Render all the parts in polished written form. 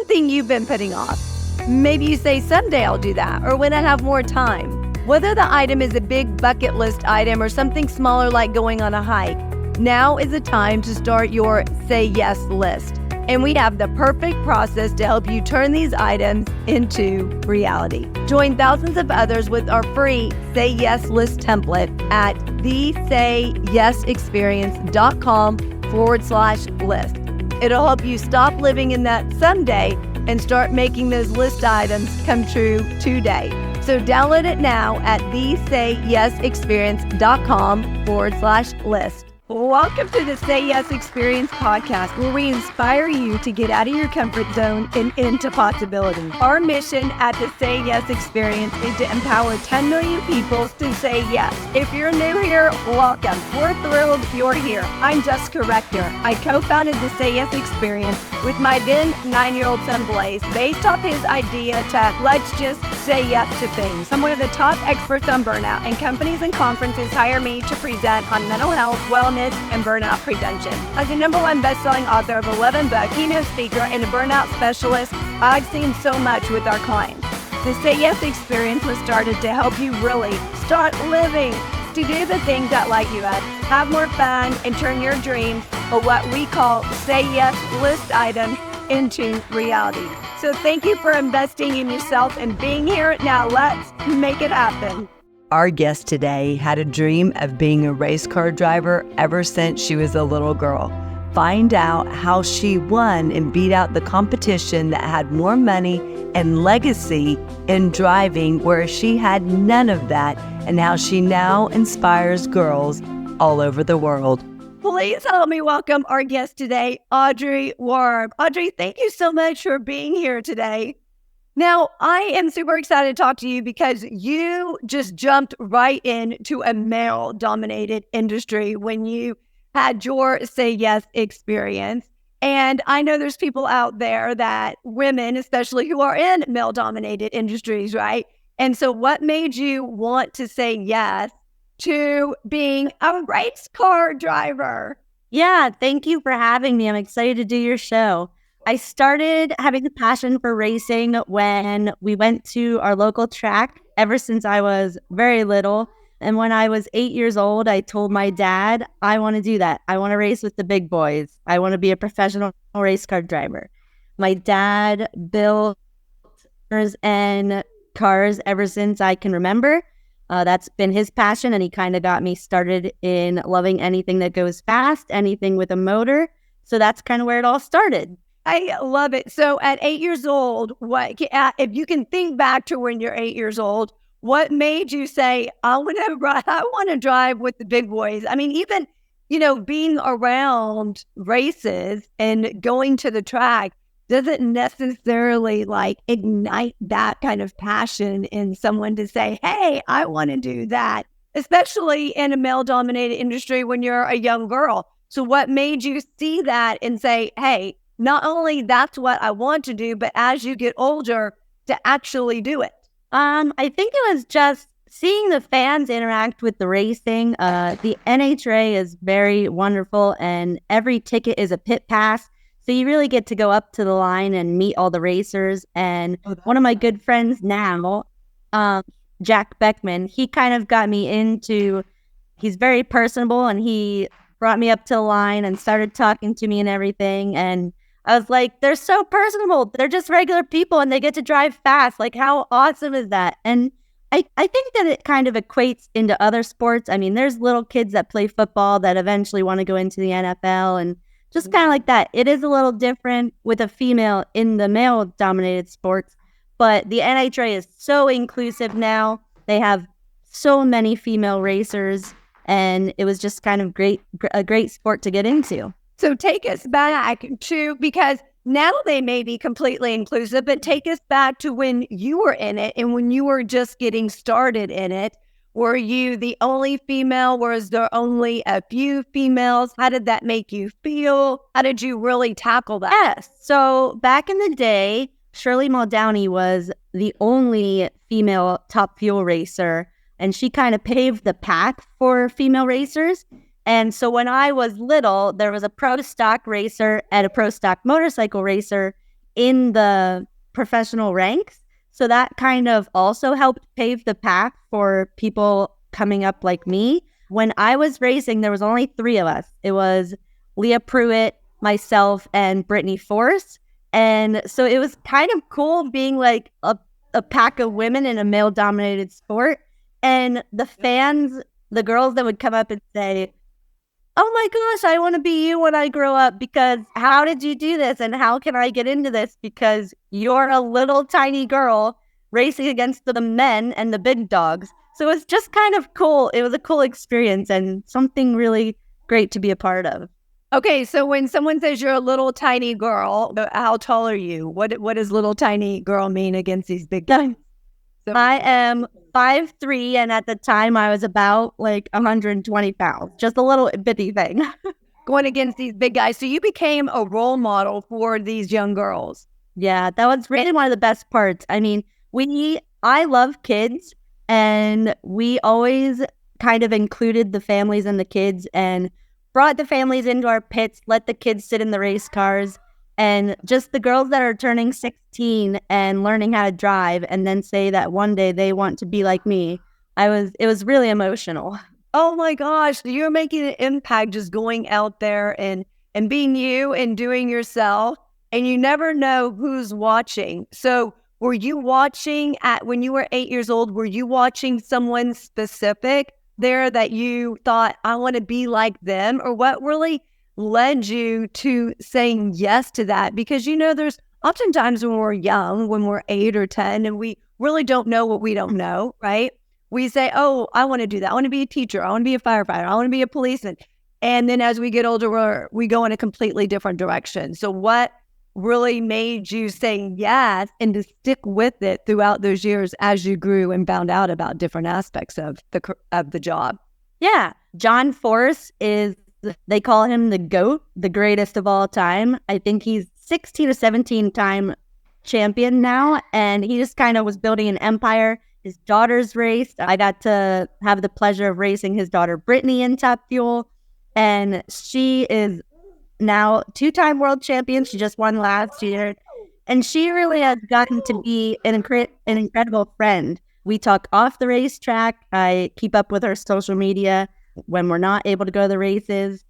something you've been putting off. Maybe you say, someday I'll do that, or when I have more time. Whether the item is a big bucket list item or something smaller like going on a hike, now is the time to start your Say Yes list. And we have the perfect process to help you turn these items into reality. Join thousands of others with our free Say Yes list template at thesayesexperience.com/list. It'll help you stop living in that someday and start making those list items come true today. So download it now at thesayesexperience.com/list. Welcome to the Say Yes Experience podcast, where we inspire you to get out of your comfort zone and into possibility. Our mission at the Say Yes Experience is to empower 10 million people to say yes. If you're new here, welcome. We're thrilled you're here. I'm Jessica Rector. I co-founded the Say Yes Experience with my then 9-year-old son Blaze, based off his idea to let's just say yes to things. I'm one of the top experts on burnout, and companies and conferences hire me to present on mental health, wellness, and burnout prevention. As the #1 best-selling author of 11 books, keynote speaker, and a burnout specialist, I've seen so much with our clients. The Say Yes Experience was started to help you really start living, to do the things that light you up, have more fun, and turn your dreams, or what we call Say Yes list items, into reality. So thank you for investing in yourself and being here. Now let's make it happen. Our guest today had a dream of being a race car driver ever since she was a little girl. Find out how she won and beat out the competition that had more money and legacy in driving, where she had none of that, and how she now inspires girls all over the world. Please help me welcome our guest today, Audrey Worm. Audrey, thank you so much for being here today. Now, I am super excited to talk to you because you just jumped right into a male-dominated industry when you had your Say Yes experience. And I know there's people out there, that women especially, who are in male-dominated industries, right? And so what made you want to say yes to being a race car driver? Yeah, thank you for having me. I'm excited to do your show. I started having a passion for racing when we went to our local track ever since I was very little. And when I was 8 years old, I told my dad, I want to do that. I want to race with the big boys. I want to be a professional race car driver. My dad built cars and cars ever since I can remember. That's been his passion, and he kind of got me started in loving anything that goes fast, anything with a motor. So that's kind of where it all started. I love it. So at 8 years old, if you can think back to when you're 8 years old, what made you say, I want to drive with the big boys? I mean, even, being around races and going to the track doesn't necessarily ignite that kind of passion in someone to say, hey, I want to do that, especially in a male-dominated industry when you're a young girl. So what made you see that and say, hey, not only that's what I want to do, but as you get older, to actually do it? I think it was just seeing the fans interact with the racing. The NHRA is very wonderful, and every ticket is a pit pass. So you really get to go up to the line and meet all the racers. And one of my good friends now, Jack Beckman, he kind of got me into, he's very personable, and he brought me up to the line and started talking to me and everything. And I was like, they're so personable. They're just regular people and they get to drive fast. Like, how awesome is that? And I think that it kind of equates into other sports. I mean, there's little kids that play football that eventually want to go into the NFL, and just kind of like that. It is a little different with a female in the male-dominated sports, but the NHRA is so inclusive now. They have so many female racers, and it was just kind of a great sport to get into. So take us back to, because now they may be completely inclusive, but take us back to when you were in it and when you were just getting started in it. Were you the only female? Was there only a few females? How did that make you feel? How did you really tackle that? Yes. So back in the day, Shirley Muldowney was the only female top fuel racer, and she kind of paved the path for female racers. And so when I was little, there was a pro stock racer and a pro stock motorcycle racer in the professional ranks. So that kind of also helped pave the path for people coming up like me. When I was racing, there was only 3 of us. It was Leah Pruitt, myself, and Brittany Force. And so it was kind of cool being like a pack of women in a male-dominated sport. And the fans, the girls that would come up and say, oh my gosh, I want to be you when I grow up, because how did you do this? And how can I get into this? Because you're a little tiny girl racing against the men and the big dogs. So it's just kind of cool. It was a cool experience and something really great to be a part of. Okay, so when someone says you're a little tiny girl, how tall are you? What does little tiny girl mean against these big guys? So I am 5'3", and at the time I was about like 120 pounds, just a little bitty thing. Going against these big guys. So you became a role model for these young girls. Yeah, that was really one of the best parts. I mean, I love kids, and we always kind of included the families and the kids and brought the families into our pits, let the kids sit in the race cars, and just the girls that are turning 16 and learning how to drive and then say that one day they want to be like me. It was really emotional. Oh my gosh, you're making an impact just going out there and being you and doing yourself, and you never know who's watching. So were you watching when you were 8 years old, were you watching someone specific there that you thought, I want to be like them? Or what really led you to saying yes to that? Because, there's oftentimes when we're young, when we're 8 or 10, and we really don't know what we don't know, right? We say, oh, I want to do that. I want to be a teacher. I want to be a firefighter. I want to be a policeman. And then as we get older, we go in a completely different direction. So what really made you say yes and to stick with it throughout those years as you grew and found out about different aspects of the job? Yeah. John Force they call him the GOAT, the greatest of all time. I think he's 16 or 17 time champion now. And he just kind of was building an empire. His daughters raced. I got to have the pleasure of racing his daughter, Brittany, in Top Fuel. And she is now 2-time world champion. She just won last year. And she really has gotten to be an incredible friend. We talk off the racetrack. I keep up with her social media when we're not able to go to the races.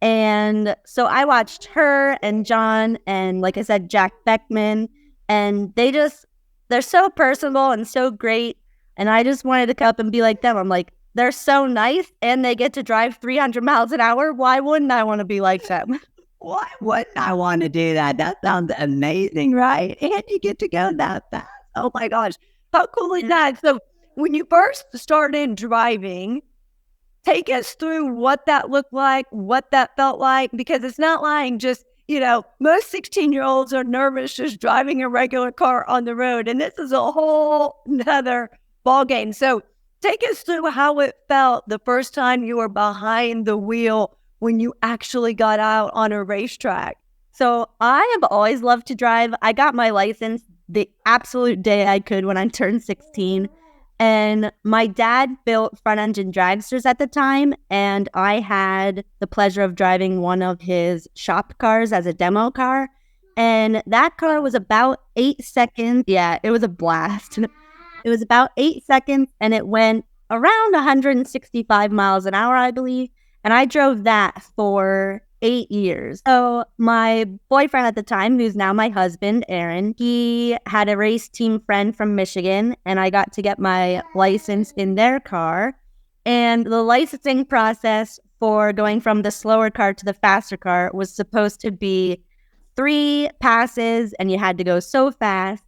And so I watched her and John and, like I said, Jack Beckman. And they're so personable and so great. And I just wanted to come up and be like them. I'm like, they're so nice and they get to drive 300 miles an hour. Why wouldn't I want to be like them? Why wouldn't I want to do that? That sounds amazing, right? And you get to go that fast. Oh my gosh. How cool is that? So when you first started driving, take us through what that looked like, what that felt like, because it's not like just, most 16-year-olds are nervous just driving a regular car on the road. And this is a whole nother ball game. So take us through how it felt the first time you were behind the wheel when you actually got out on a racetrack. So I have always loved to drive. I got my license the absolute day I could when I turned 16. And my dad built front engine dragsters at the time. And I had the pleasure of driving one of his shop cars as a demo car. And that car was about 8 seconds. Yeah, it was a blast. It was about 8 seconds and it went around 165 miles an hour, I believe. And I drove that for 8 years. So my boyfriend at the time, who's now my husband, Aaron, he had a race team friend from Michigan, and I got to get my license in their car. And the licensing process for going from the slower car to the faster car was supposed to be 3 passes, and you had to go so fast.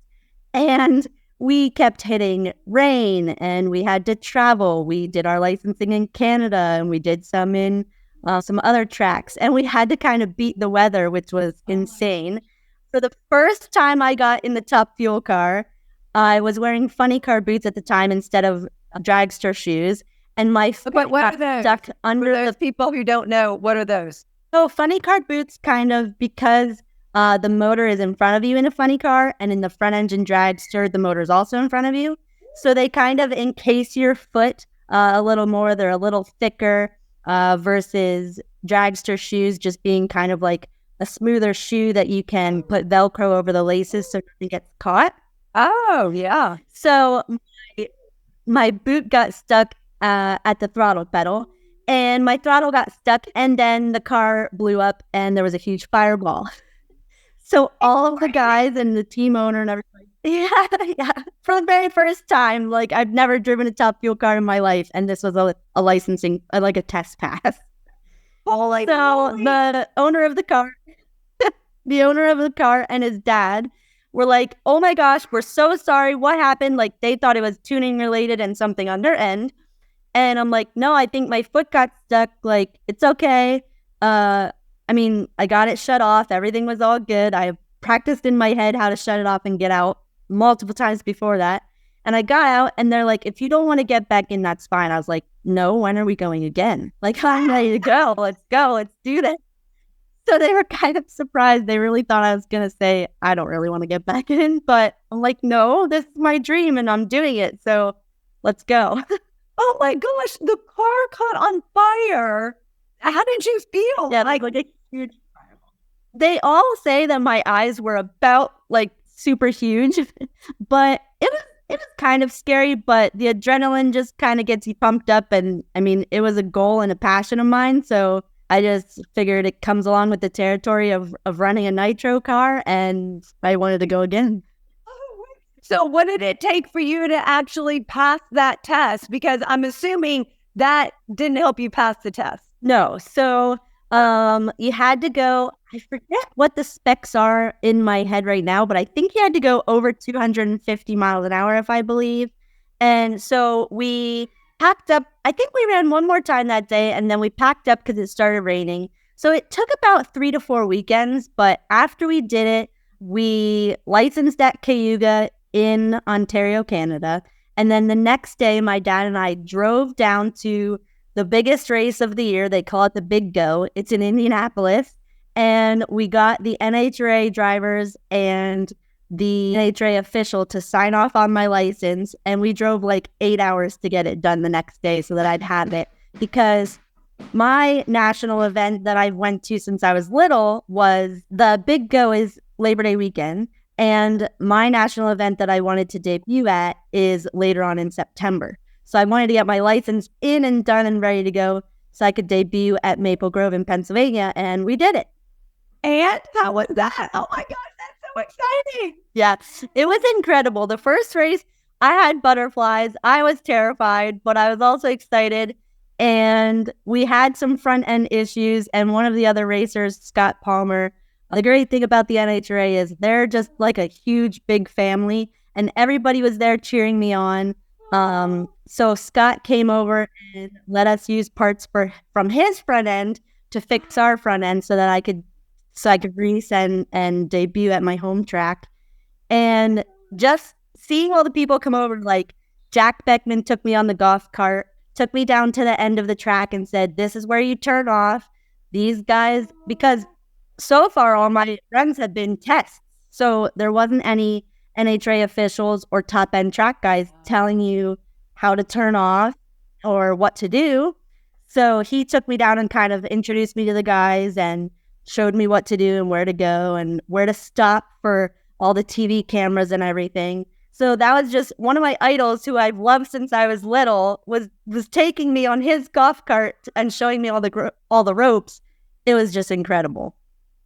And we kept hitting rain, and we had to travel. We did our licensing in Canada, and we did some in some other tracks, and we had to kind of beat the weather, which was insane. For the first time I got in the Top Fuel car, I was wearing funny car boots at the time instead of dragster shoes, and my foot got stuck under those people who don't know, what are those? So funny car boots, kind of because the motor is in front of you in a funny car, and in the front engine dragster, the motor is also in front of you. So they kind of encase your foot a little more. They're a little thicker versus dragster shoes just being kind of like a smoother shoe that you can put Velcro over the laces so it gets caught. Oh, yeah. So my boot got stuck at the throttle pedal, and my throttle got stuck, and then the car blew up, and there was a huge fireball. So all of the guys and the team owner and everybody, yeah, for the very first time, like I've never driven a top fuel car in my life, and this was a licensing, like a test pass. Oh, So the owner of the car, and his dad were like, "Oh my gosh, we're so sorry. What happened?" Like they thought it was tuning related and something on their end. And I'm like, "No, I think my foot got stuck. Like it's okay. I mean, I got it shut off. Everything was all good. I practiced in my head how to shut it off and get out multiple times before that. And I got out, and they're like, if you don't want to get back in, that's fine. I was like, no, when are we going again? Like, I'm ready to go. Let's go. Let's do this. So they were kind of surprised. They really thought I was going to say, I don't really want to get back in. But I'm like, no, this is my dream, and I'm doing it. So let's go. Oh, my gosh. The car caught on fire. How did you feel? Yeah, like a huge fireball. They all say that my eyes were about like super huge, but it was kind of scary, but the adrenaline just kind of gets you pumped up. And I mean, it was a goal and a passion of mine. So I just figured it comes along with the territory of running a nitro car, and I wanted to go again. So what did it take for you to actually pass that test? Because I'm assuming that didn't help you pass the test. No. So you had to go, I forget what the specs are in my head right now, but I think you had to go over 250 miles an hour, if I believe. And so we packed up. I think we ran one more time that day, and then we packed up because it started raining. So it took about 3 to 4 weekends, but after we did it, we licensed at Cayuga in Ontario, Canada. And then the next day, my dad and I drove down to the biggest race of the year. They call it the Big Go. It's in Indianapolis. And we got the NHRA drivers and the NHRA official to sign off on my license. And we drove like 8 hours to get it done the next day so that I'd have it. Because my national event that I went to since I was little was the Big Go is Labor Day weekend. And my national event that I wanted to debut at is later on in September. So I wanted to get my license in and done and ready to go so I could debut at Maple Grove in Pennsylvania. And we did it. And how was that? Oh my gosh, that's so exciting. Yeah, it was incredible. The first race, I had butterflies. I was terrified, but I was also excited. And we had some front end issues. And one of the other racers, Scott Palmer, the great thing about the NHRA is they're just like a huge, big family. And everybody was there cheering me on. So Scott came over and let us use parts from his front end to fix our front end so that I could race and debut at my home track. And just seeing all the people come over, like Jack Beckman took me on the golf cart, took me down to the end of the track and said, this is where you turn off. These guys, because so far all my runs have been tests. So there wasn't any NHRA officials or top end track guys telling you how to turn off or what to do. So he took me down and kind of introduced me to the guys and showed me what to do and where to go and where to stop for all the TV cameras and everything. So that was just one of my idols who I've loved since I was little was taking me on his golf cart and showing me all the ropes. It was just incredible.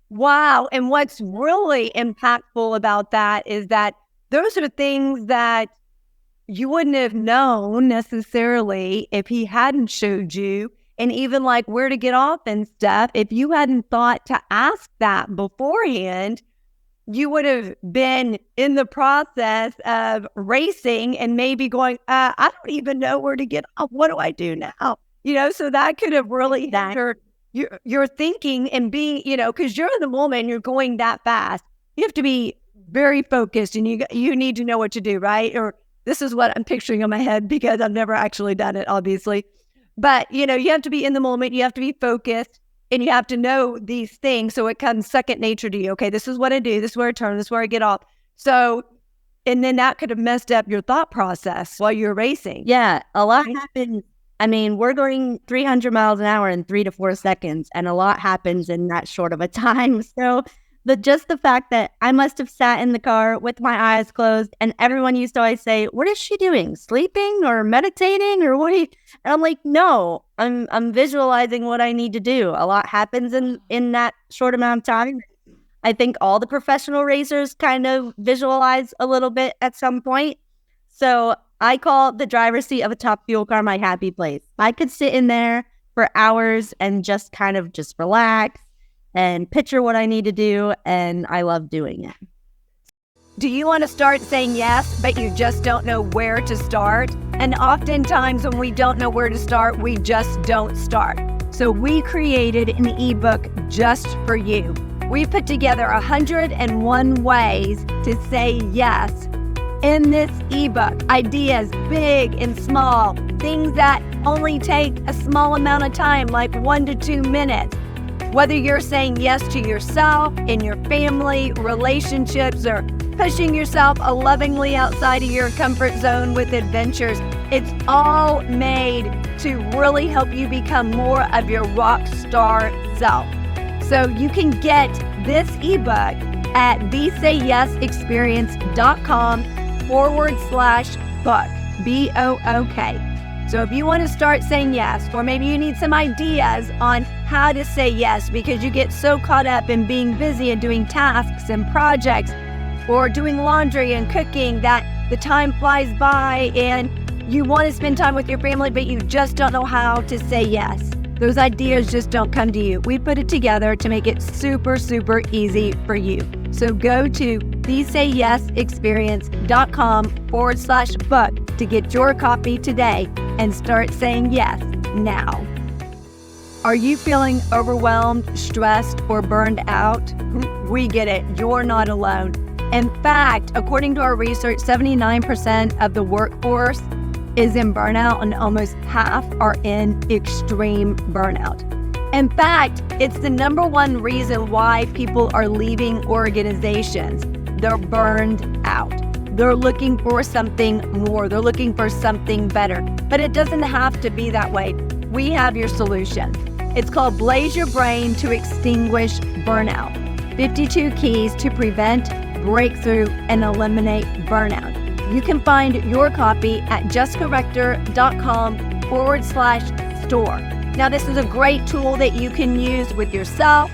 Wow. And what's really impactful about that is that those are things that you wouldn't have known necessarily if he hadn't showed you. And even like where to get off and stuff, if you hadn't thought to ask that beforehand, you would have been in the process of racing and maybe going, I don't even know where to get off. What do I do now? So that could have really hindered your thinking and being, because you're in the moment, you're going that fast. You have to be very focused and you need to know what to do, right? Or this is what I'm picturing in my head because I've never actually done it, obviously. But, you have to be in the moment. You have to be focused and you have to know these things. So it comes second nature to you. Okay, this is what I do. This is where I turn. This is where I get off. So, and then that could have messed up your thought process while you're racing. Yeah, a lot happened I mean, we're going 300 miles an hour in 3 to 4 seconds, and a lot happens in that short of a time. So just the fact that I must have sat in the car with my eyes closed, and everyone used to always say, "What is she doing? Sleeping or meditating or what?" And I'm like, "No, I'm visualizing what I need to do." A lot happens in that short amount of time. I think all the professional racers kind of visualize a little bit at some point. So I call the driver's seat of a top fuel car my happy place. I could sit in there for hours and just kind of just relax and picture what I need to do, and I love doing it. Do you want to start saying yes, but you just don't know where to start? And oftentimes when we don't know where to start, we just don't start. So we created an ebook just for you. We put together 101 ways to say yes. In this ebook, ideas big and small, things that only take a small amount of time, like 1 to 2 minutes. Whether you're saying yes to yourself, in your family, relationships, or pushing yourself lovingly outside of your comfort zone with adventures, it's all made to really help you become more of your rock star self. So you can get this ebook at thesayyesexperience.com/book, BOOK. So if you want to start saying yes, or maybe you need some ideas on how to say yes because you get so caught up in being busy and doing tasks and projects or doing laundry and cooking that the time flies by and you want to spend time with your family, but you just don't know how to say yes. Those ideas just don't come to you. We put it together to make it super, super easy for you. So go to thesayyesexperience.com/book to get your copy today and start saying yes now. Are you feeling overwhelmed, stressed, or burned out? We get it. You're not alone. In fact, according to our research, 79% of the workforce is in burnout and almost half are in extreme burnout. In fact, it's the number one reason why people are leaving organizations. They're burned out. They're looking for something more. They're looking for something better. But it doesn't have to be that way. We have your solution. It's called Blaze Your Brain to Extinguish Burnout. 52 Keys to Prevent, Breakthrough, and Eliminate Burnout. You can find your copy at justcorrector.com/store. Now, this is a great tool that you can use with yourself,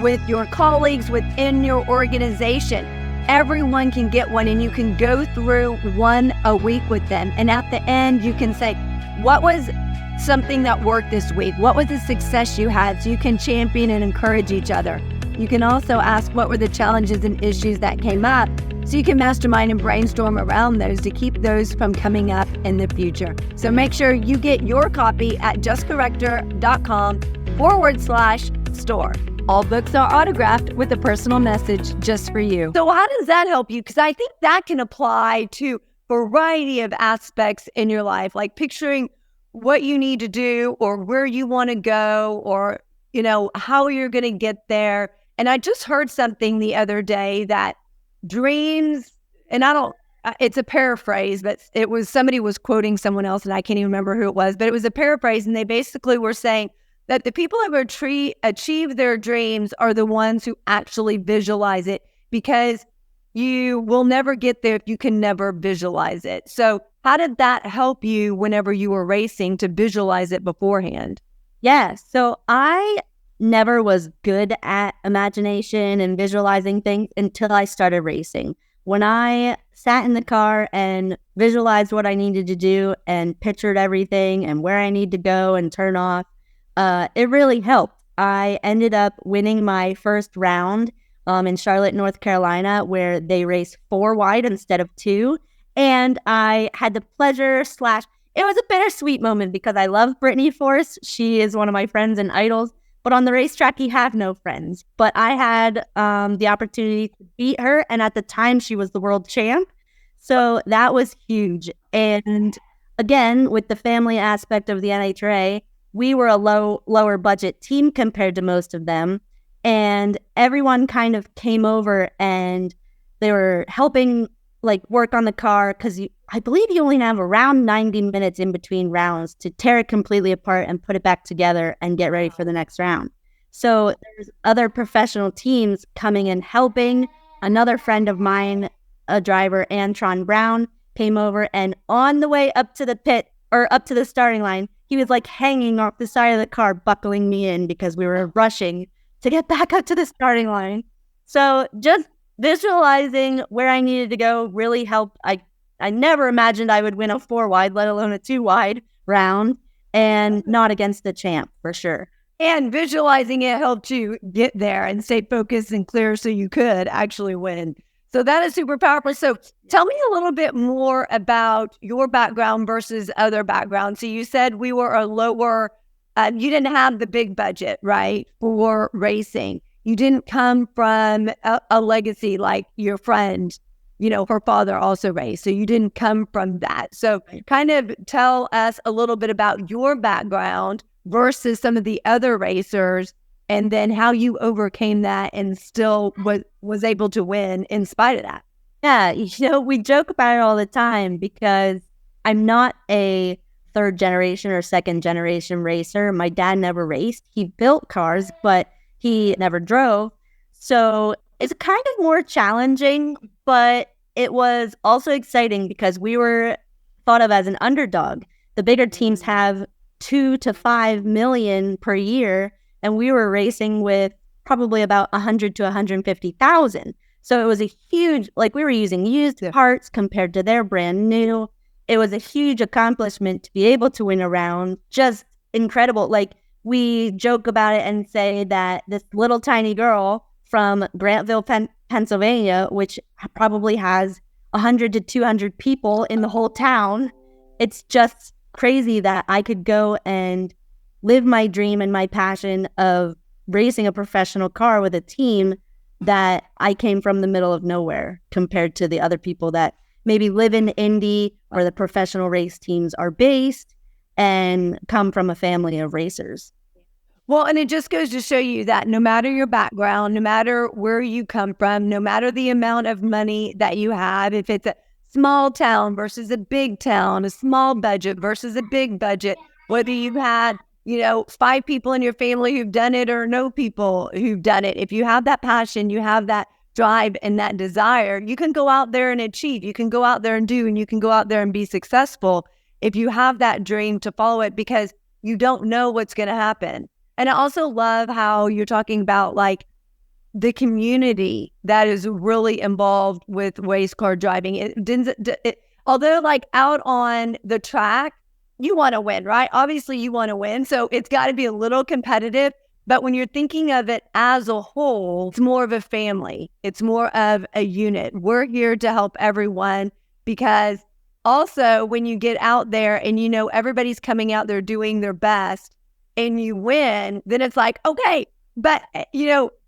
with your colleagues, within your organization. Everyone can get one, and you can go through one a week with them. And at the end, you can say, what was something that worked this week? What was the success you had? So you can champion and encourage each other. You can also ask what were the challenges and issues that came up, so you can mastermind and brainstorm around those to keep those from coming up in the future. So make sure you get your copy at justcorrector.com/store. All books are autographed with a personal message just for you. So how does that help you? Because I think that can apply to a variety of aspects in your life, like picturing what you need to do or where you want to go or, how you're going to get there. And I just heard something the other day that dreams, and it's a paraphrase, but somebody was quoting someone else and I can't even remember who it was, but it was a paraphrase. And they basically were saying that the people who achieve their dreams are the ones who actually visualize it, because you will never get there if you can never visualize it. So how did that help you whenever you were racing to visualize it beforehand? Yeah, so I never was good at imagination and visualizing things until I started racing. When I sat in the car and visualized what I needed to do and pictured everything and where I need to go and turn off, it really helped. I ended up winning my first round in Charlotte, North Carolina, where they race 4 wide instead of 2. And I had the pleasure / it was a bittersweet moment because I love Brittany Force. She is one of my friends and idols. But on the racetrack, you have no friends. But I had the opportunity to beat her. And at the time, she was the world champ. So that was huge. And again, with the family aspect of the NHRA, we were a lower budget team compared to most of them. And everyone kind of came over and they were helping like work on the car because I believe you only have around 90 minutes in between rounds to tear it completely apart and put it back together and get ready for the next round. So there's other professional teams coming and helping. Another friend of mine, a driver, Antron Brown, came over, and on the way up to the pit or up to the starting line, he was like hanging off the side of the car, buckling me in because we were rushing to get back up to the starting line. So just visualizing where I needed to go really helped. I never imagined I would win a 4-wide, let alone a 2-wide round, and not against the champ for sure. And visualizing it helped you get there and stay focused and clear so you could actually win. So that is super powerful. So tell me a little bit more about your background versus other backgrounds. So you said we were a lower, you didn't have the big budget, right, for racing. You didn't come from a legacy like your friend, her father also raced. So you didn't come from that. So kind of tell us a little bit about your background versus some of the other racers, and then how you overcame that and still was able to win in spite of that. Yeah, we joke about it all the time because I'm not a third generation or second generation racer. My dad never raced. He built cars, but he never drove. So it's kind of more challenging, but it was also exciting because we were thought of as an underdog. The bigger teams have 2 to 5 million per year, and we were racing with probably about 100 to 150,000. So it was a huge, we were using used parts compared to their brand new. It was a huge accomplishment to be able to win a round. Just incredible. We joke about it and say that this little tiny girl from Grantville, Pennsylvania, which probably has 100 to 200 people in the whole town, it's just crazy that I could go and live my dream and my passion of racing a professional car with a team that I came from the middle of nowhere compared to the other people that maybe live in Indy or the professional race teams are based and come from a family of racers. Well, and it just goes to show you that no matter your background, no matter where you come from, no matter the amount of money that you have, if it's a small town versus a big town, a small budget versus a big budget, whether you've had, 5 people in your family who've done it or no people who've done it, if you have that passion, you have that drive and that desire, you can go out there and achieve, you can go out there and do, and you can go out there and be successful if you have that dream to follow it, because you don't know what's going to happen. And I also love how you're talking about the community that is really involved with race car driving. Although out on the track, you want to win, right? Obviously you want to win. So it's got to be a little competitive. But when you're thinking of it as a whole, it's more of a family. It's more of a unit. We're here to help everyone, because also when you get out there and everybody's coming out there doing their best and you win, then it's okay, but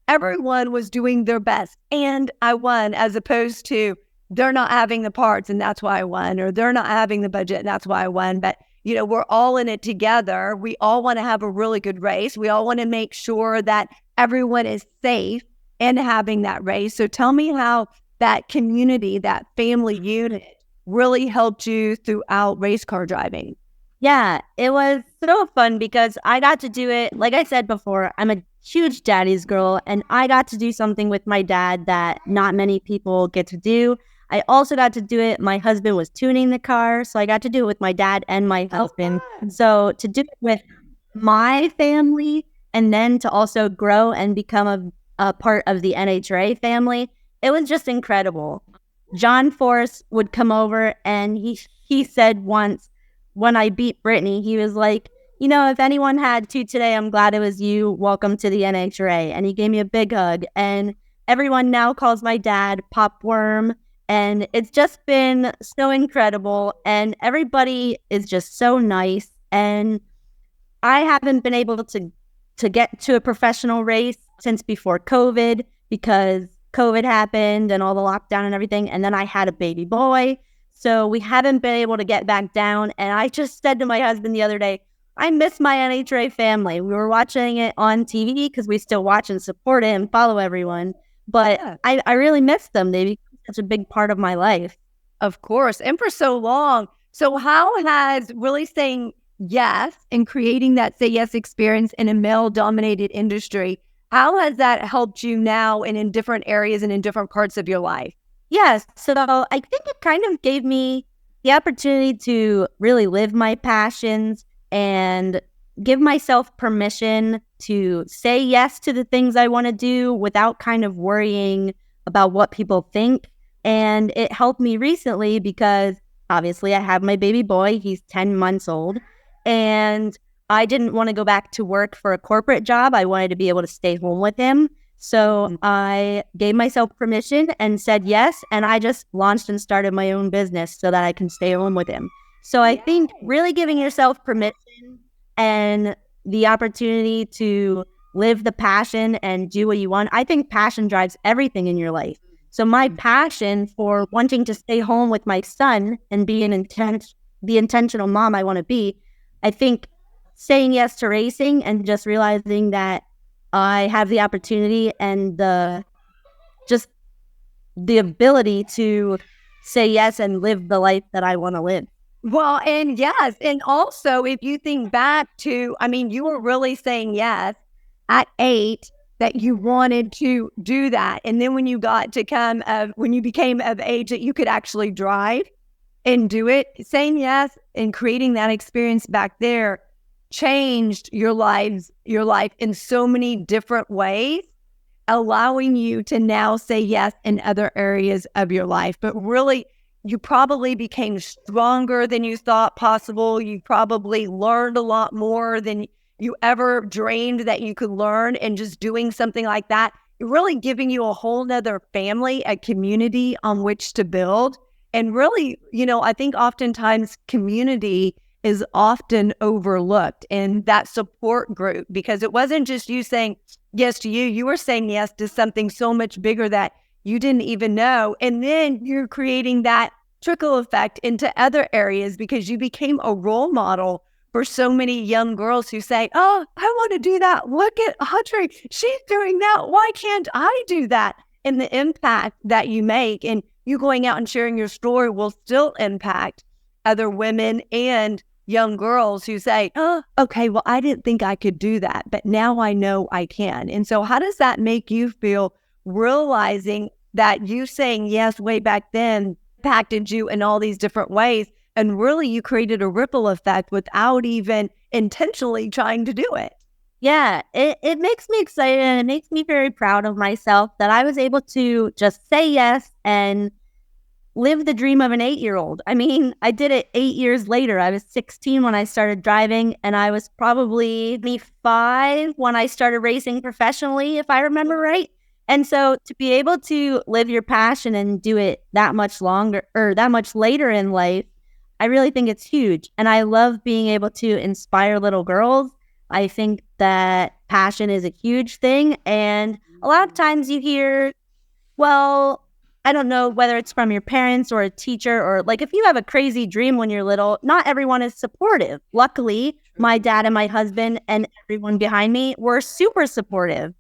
everyone was doing their best and I won, as opposed to they're not having the parts and that's why I won, or they're not having the budget and that's why I won. But we're all in it together. We all want to have a really good race. We all want to make sure that everyone is safe in having that race. So tell me how that community, that family unit really helped you throughout race car driving. Yeah, it was so fun because I got to do it. Like I said before, I'm a huge daddy's girl, and I got to do something with my dad that not many people get to do. I also got to do it. My husband was tuning the car, so I got to do it with my dad and my husband. So to do it with my family and then to also grow and become a part of the NHRA family, it was just incredible. John Force would come over, and he said once, when I beat Brittany, he was like, if anyone had to today, I'm glad it was you. Welcome to the NHRA. And he gave me a big hug. And everyone now calls my dad Pop Worm. And it's just been so incredible. And everybody is just so nice. And I haven't been able to get to a professional race since before COVID, because COVID happened and all the lockdown and everything. And then I had a baby boy. So we haven't been able to get back down. And I just said to my husband the other day, I miss my NHRA family. We were watching it on TV because we still watch and support it and follow everyone. But yeah. I really miss them. They become such a big part of my life. Of course. And for so long. So how has really saying yes and creating that say yes experience in a male dominated industry, how has that helped you now and in different areas and in different parts of your life? Yes. So I think it kind of gave me the opportunity to really live my passions and give myself permission to say yes to the things I want to do without kind of worrying about what people think. And it helped me recently because obviously I have my baby boy. He's 10 months old. And I didn't want to go back to work for a corporate job. I wanted to be able to stay home with him. So I gave myself permission and said yes. And I just launched and started my own business so that I can stay home with him. So I think really giving yourself permission and the opportunity to live the passion and do what you want. I think passion drives everything in your life. So my passion for wanting to stay home with my son and be the intentional mom I want to be, I think saying yes to racing and just realizing that I have the opportunity and the ability to say yes and live the life that I want to live. Well, and yes. And also, if you think back to, I mean, you were really saying yes at 8 that you wanted to do that. And then when you got to when you became of age that you could actually drive and do it, saying yes and creating that experience back there changed your life in so many different ways, allowing you to now say yes in other areas of your life. But really, you probably became stronger than you thought possible. You probably learned a lot more than you ever dreamed that you could learn. And just doing something like that, really giving you a whole nother family, a community on which to build. And really, I think oftentimes community is often overlooked in that support group, because it wasn't just you saying yes to you were saying yes to something so much bigger that you didn't even know. And then you're creating that trickle effect into other areas because you became a role model for so many young girls who say, oh, I want to do that. Look at Audrey. She's doing that. Why can't I do that? And the impact that you make and you going out and sharing your story will still impact other women and young girls who say, oh, okay, well, I didn't think I could do that, but now I know I can. And so how does that make you feel, realizing that you saying yes way back then impacted you in all these different ways, and really you created a ripple effect without even intentionally trying to do it? Yeah, it makes me excited and it makes me very proud of myself that I was able to just say yes and live the dream of an 8-year-old. I mean, I did it 8 years later. I was 16 when I started driving, and I was probably 5 when I started racing professionally, if I remember right. And so to be able to live your passion and do it that much longer or that much later in life, I really think it's huge. And I love being able to inspire little girls. I think that passion is a huge thing. And a lot of times you hear, well, I don't know whether it's from your parents or a teacher, or like if you have a crazy dream when you're little, not everyone is supportive. Luckily, my dad and my husband and everyone behind me were super supportive.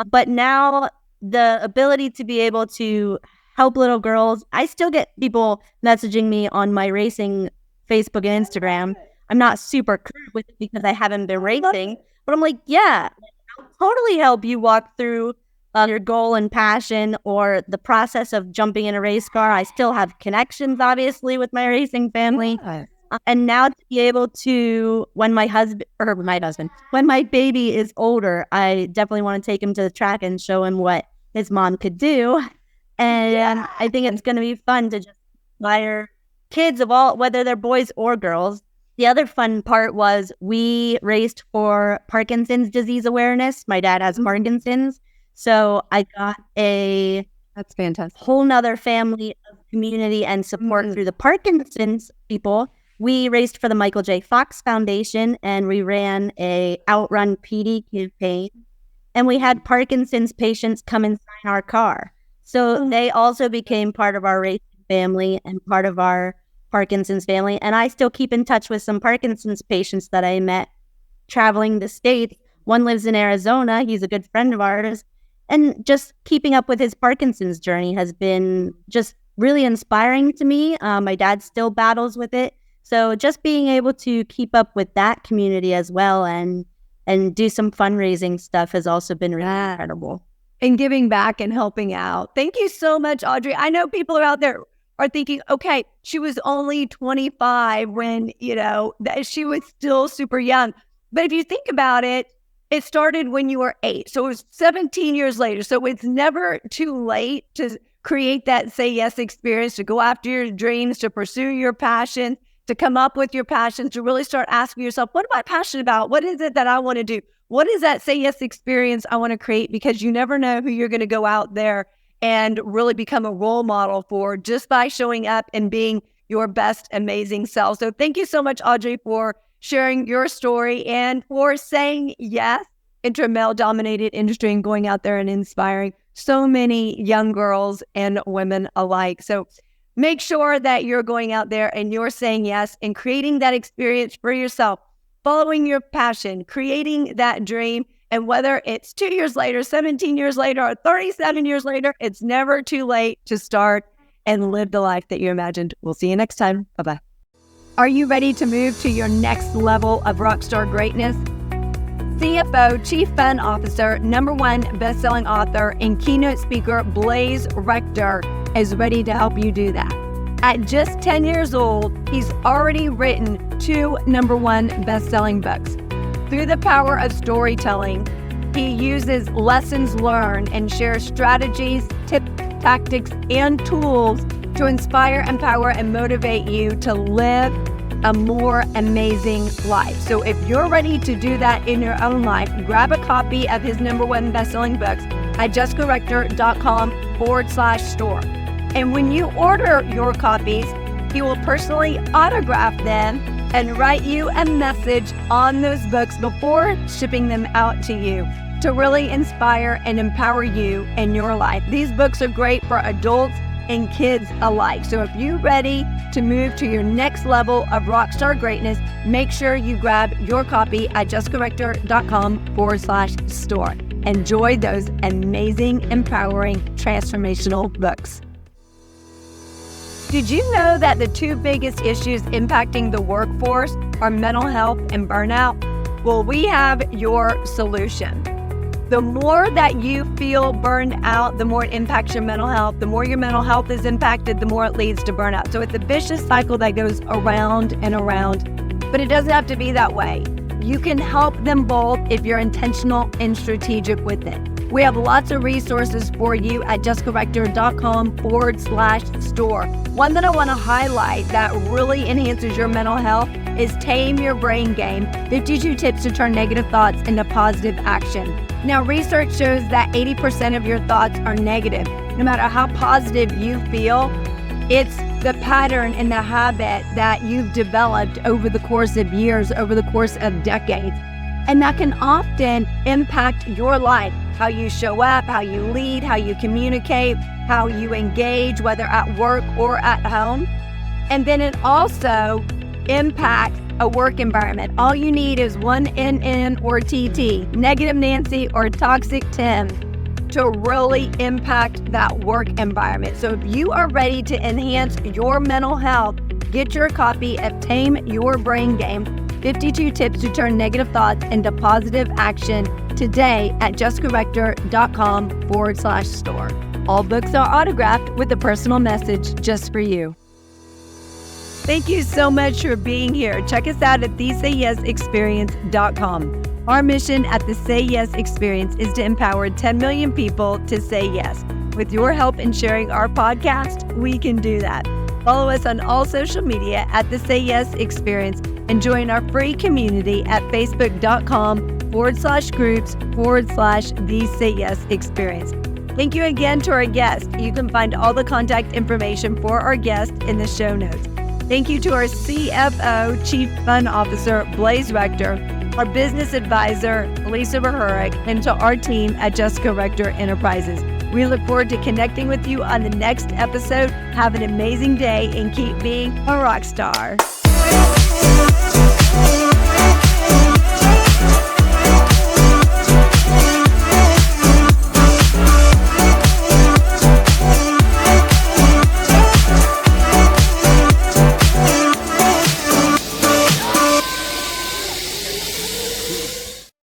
But now the ability to be able to help little girls, I still get people messaging me on my racing Facebook and Instagram. I'm not super current with it because I haven't been racing, but I'm like, yeah, I'll totally help you walk through your goal and passion or the process of jumping in a race car. I still have connections, obviously, with my racing family. Yeah. And now to be able to, when my baby is older, I definitely want to take him to the track and show him what his mom could do. And I think it's going to be fun to just inspire kids of all, whether they're boys or girls. The other fun part was we raced for Parkinson's disease awareness. My dad has Parkinson's. So I got that's fantastic, whole nother family of community and support through the Parkinson's people. We raced for the Michael J. Fox Foundation, and we ran a Outrun PD campaign. And we had Parkinson's patients come and sign our car. So they also became part of our racing family and part of our Parkinson's family. And I still keep in touch with some Parkinson's patients that I met traveling the States. One lives in Arizona. He's a good friend of ours. And just keeping up with his Parkinson's journey has been just really inspiring to me. My dad still battles with it. So just being able to keep up with that community as well and do some fundraising stuff has also been really incredible. And giving back and helping out. Thank you so much, Audrey. I know people are out there are thinking, okay, she was only 25 when, she was still super young. But if you think about it, it started when you were 8. So it was 17 years later. So it's never too late to create that Say Yes experience, to go after your dreams, to pursue your passion, to come up with your passion, to really start asking yourself, what am I passionate about? What is it that I want to do? What is that Say Yes experience I want to create? Because you never know who you're going to go out there and really become a role model for just by showing up and being your best, amazing self. So thank you so much, Audrey, for sharing your story and for saying yes into a male-dominated industry and going out there and inspiring so many young girls and women alike. So make sure that you're going out there and you're saying yes and creating that experience for yourself, following your passion, creating that dream. And whether it's 2 years later, 17 years later, or 37 years later, it's never too late to start and live the life that you imagined. We'll see you next time. Bye-bye. Are you ready to move to your next level of rockstar greatness? CFO, Chief Fun Officer, #1 best-selling author, and keynote speaker Blaze Rector is ready to help you do that. At just 10 years old, he's already written 2 #1 best-selling books. Through the power of storytelling, he uses lessons learned and shares strategies, tips, tactics, and tools to inspire, empower, and motivate you to live a more amazing life. So if you're ready to do that in your own life, grab a copy of his #1 best-selling books at jessicarector.com/store. And when you order your copies, he will personally autograph them and write you a message on those books before shipping them out to you to really inspire and empower you in your life. These books are great for adults and kids alike. So if you're ready to move to your next level of rockstar greatness, make sure you grab your copy at jessicarector.com/store. Enjoy those amazing, empowering, transformational books. Did you know that the 2 biggest issues impacting the workforce are mental health and burnout? Well, we have your solution. The more that you feel burned out, the more it impacts your mental health. The more your mental health is impacted, the more it leads to burnout. So it's a vicious cycle that goes around and around, but it doesn't have to be that way. You can help them both if you're intentional and strategic with it. We have lots of resources for you at jessicarector.com/store. One that I want to highlight that really enhances your mental health is Tame Your Brain Game, 52 tips to turn negative thoughts into positive action. Now, research shows that 80% of your thoughts are negative. No matter how positive you feel, it's the pattern and the habit that you've developed over the course of years, over the course of decades. And that can often impact your life, how you show up, how you lead, how you communicate, how you engage, whether at work or at home. And then it also impacts a work environment. All you need is one NN or TT, negative Nancy or toxic Tim, to really impact that work environment. So if you are ready to enhance your mental health, get your copy of Tame Your Brain Game, 52 tips to turn negative thoughts into positive action today at jessicarector.com/store. All books are autographed with a personal message just for you. Thank you so much for being here. Check us out at thesayyesexperience.com. Our mission at the Say Yes Experience is to empower 10 million people to say yes. With your help in sharing our podcast, we can do that. Follow us on all social media at the Say Yes Experience and join our free community at facebook.com/groups/the Say Yes Experience. Thank you again to our guest. You can find all the contact information for our guest in the show notes. Thank you to our CFO, Chief Fun Officer, Blaze Rector, our business advisor, Lisa Verhurick, and to our team at Jessica Rector Enterprises. We look forward to connecting with you on the next episode. Have an amazing day and keep being a rock star.